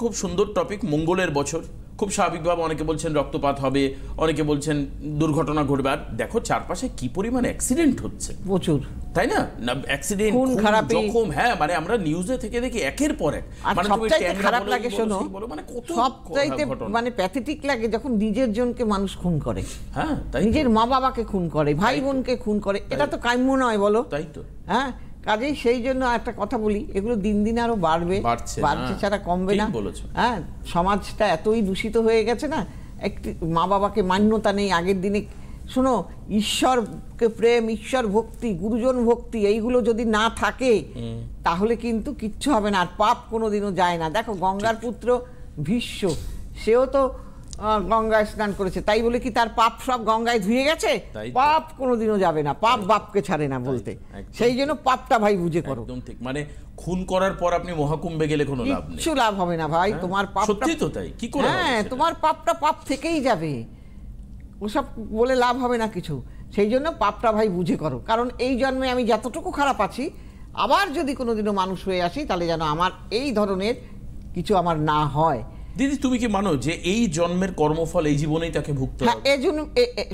খুব সুন্দর টপিক মঙ্গলের বছর। খুব স্বাভাবিকভাবে অনেকে বলছেন রক্তপাত হবে, অনেকে বলছেন দুর্ঘটনা ঘটবে। আর দেখো চারপাশে কি পরিমাণ অ্যাক্সিডেন্ট হচ্ছে, প্রচুর, তাই না? অ্যাক্সিডেন্ট, জখম, হ্যাঁ, মানে আমরা নিউজে থেকে দেখি একের পর এক। মানে সবচাইতে খারাপ লাগে, শোনো, মানে কত সবচাইতে মানে প্যাথেটিক লাগে যখন নিজের জনকে মানুষ খুন করে। হ্যাঁ, তাই, নিজের মা বাবাকে খুন করে, ভাই বোনকে খুন করে, এটা তো কাম্য নয়, বলো? তাই তো। হ্যাঁ, কাজেই সেই জন্য একটা কথা বলি, এগুলো দিন দিন আরো বাড়ছে ছাড়া কমবে না। হ্যাঁ, সমাজটা এতই দূষিত হয়ে গেছে না, একটি মা বাবাকে মান্যতা নেই। আগের দিনে শোনো, ঈশ্বরকে প্রেম, ঈশ্বর ভক্তি, গুরুজন ভক্তি, এইগুলো যদি না থাকে তাহলে কিন্তু কিচ্ছু হবে না। আর পাপ কোনোদিনও যায় না। দেখো, গঙ্গার পুত্র ভীষ্ম, সেও তো গঙ্গায় স্নান করেছে, তাই বলে কি তার পাপ সব গঙ্গায় ধুয়ে গেছে? পাপ কোনোদিনও যাবে না, পাপ বাপকে ছাড়ে না বলতে। সেই জন্য পাপটা ভাই বুঝে করো। একদম ঠিক। মানে খুন করার পর আপনি মহাকুম্ভে গেলে কোনো লাভ নেই, কিছু লাভ হবে না ভাই। তোমার পাপ, সত্যি তো তাই, কি করে? হ্যাঁ, তোমার পাপটা পাপ থেকেই যাবে, ওসব বলে লাভ হবে না কিছু। সেই জন্য পাপটা ভাই বুঝে করো। কারণ এই জন্মে আমি যতটুকু খারাপ আছি, আবার যদি কোনোদিনও মানুষ হয়ে আসি, তাহলে যেন আমার এই ধরনের কিছু আমার না হয়। দিদি, তুমি কি মানো যে এই জন্মের কর্মফল এই জীবনেই তাকে ভুগতে হবে? এই জন্য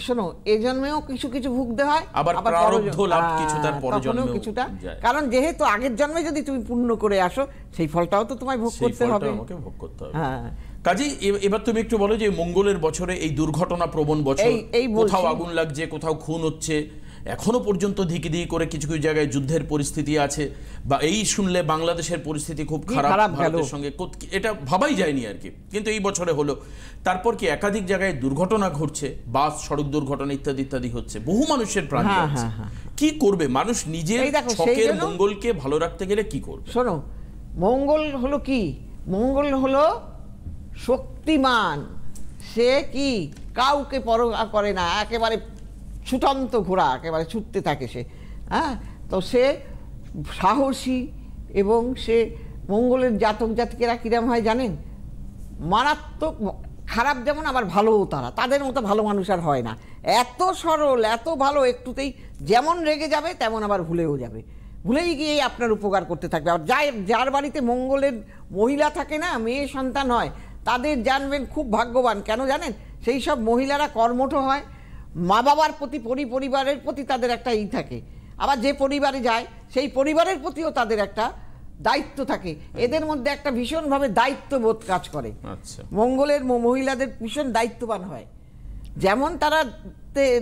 শোনো, এই জন্মেও কিছু কিছু ভুগতে হয়, আবার প্রারব্ধ লাভ কিছু তার পরের জন্মেও কিছুটা। কারণ যেহেতু আগের জন্মে যদি তুমি পুণ্য করে আসো, সেই ফলটাও তো তোমায় ভোগ করতে হবে, আমাকে ভোগ করতে হবে। হ্যাঁ, কাজেই এবার তুমি একটু বলো যে মঙ্গলের বছরে এই দুর্ঘটনা প্রবণ বছর, কোথাও আগুন লাগছে, কোথাও খুন হচ্ছে, এখনো পর্যন্ত ধিকি ধিকি করে কিছু কিছু জায়গায় যুদ্ধের পরিস্থিতি আছে, বা এই শুনলে বাংলাদেশের পরিস্থিতি খুব খারাপ, ভারতের সঙ্গে, এটা ভাবাই যায়নি আর কি, কিন্তু এই বছরে হলো। তারপর কি একাধিক জায়গায় দুর্ঘটনা ঘটছে, বাস সড়ক দুর্ঘটনা ইত্যাদি ইত্যাদি হচ্ছে, বহু মানুষের প্রাণ যাচ্ছে। কি করবে মানুষ নিজের শখের মঙ্গলকে ভালো রাখতে গেলে? কি করবে? শোনো, মঙ্গল হলো কি? মঙ্গল হলো শক্তিমান, সে কি কাউকে পরোয়া করে না, একেবারে ছুটন্ত ঘোড়া, একেবারে ছুটতে থাকে সে। হ্যাঁ, তো সে সাহসী, এবং সে মঙ্গলের জাতক জাতিকেরা কিরম হয় জানেন? মারাত্মক খারাপ যেমন, আবার ভালোও তারা, তাদের মতো ভালো মানুষ আর হয় না। এত সরল, এত ভালো, একটুতেই যেমন রেগে যাবে তেমন আবার ভুলেও যাবে, ভুলেই গিয়ে আপনার উপকার করতে থাকবে। আর যার বাড়িতে মঙ্গলের মহিলা থাকে না, মেয়ে সন্তান হয়, তাদের জানবেন খুব ভাগ্যবান। কেন জানেন? সেই সব মহিলারা কর্মঠ হয়, মা বাবার প্রতি, পরিবারের প্রতি তাদের একটা থাকে। আবার যে পরিবারে যায়, সেই পরিবারের প্রতিও তাদের একটা দায়িত্ব থাকে। এদের মধ্যে একটা ভীষণভাবে দায়িত্ববোধ কাজ করে। মঙ্গলের মহিলাদের ভীষণ দায়িত্ববান হয়। যেমন তারা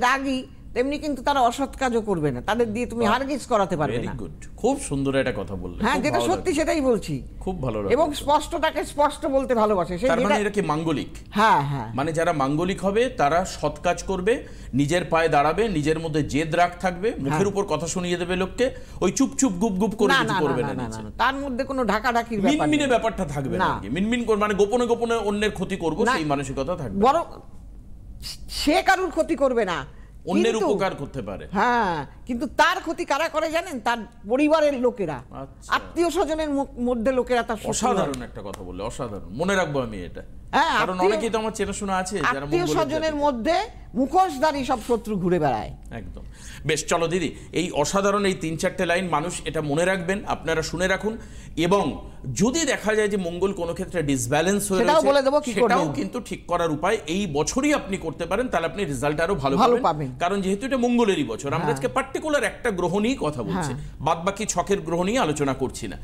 রাগী, তেমনি কিন্তু তারা অসৎ কাজও করবে না, তাদের দিয়ে তুমি হারগিজ করাতে পারবে না। খুব সুন্দর একটা কথা বললে। হ্যাঁ, যেটা সত্যি সেটাই বলছি, খুব ভালো। এবং স্পষ্টটাকে স্পষ্ট বলতে ভালোবাসে। তার মানে এটা কি মাঙ্গলিক? হ্যাঁ হ্যাঁ, মানে যারা মাঙ্গলিক হবে তারা সৎ কাজ করবে, নিজের পায়ে দাঁড়াবে, নিজের মধ্যে জেদ রাগ থাকবে, মুখের উপর কথা শুনিয়ে দেবে লোককে, ওই চুপ চুপ গুপ গুপ করে কিছু করবে না। তার মধ্যে কোনো ঢাকাঢাকির ব্যাপার, মিনমিনে ব্যাপারটা থাকবে না। মিনমিন করে মানে গোপনে গোপনে অন্যের ক্ষতি করব, সেই মানসিকতা থাকবে। বড় সে কারুর ক্ষতি করবে না, অন্যের উপকার করতে পারে। হ্যাঁ, কিন্তু তার ক্ষতি কারা করে জানেন? তার পরিবারের লোকেরা, আত্মীয় স্বজনের মধ্যে লোকেরা। তার অসাধারণ একটা কথা বললে, অসাধারণ, মনে রাখবো আমি এটা। কারণ অনেকেই তো আমার চেনাশোনা আছে যারা আত্মীয় স্বজনের মধ্যে মুখোশধারী সব শত্রু ঘুরে বেড়ায়। একদম। বেশ, চলো দিদি, এই অসাধারণ এই 3-4টে লাইন মানুষ এটা মনে রাখবেন, আপনারা শুনে রাখুন। এবং যদি দেখা যায় যে মঙ্গল কোনো ক্ষেত্রে ডিসব্যালেন্স হয়ে রয়েছে, সেটাও কিন্তু ঠিক করার উপায় এই বছরই আপনি করতে পারেন, তাহলে আপনি রেজাল্ট আরো ভালো পাবেন। কারণ যেহেতু এটা মঙ্গলেরই বছর, আমরা আজকে পার্টিকুলার একটা গ্রহ নিয়েই কথা বলছি, বাদ বাকি ছকের গ্রহ নিয়ে আলোচনা করছি না।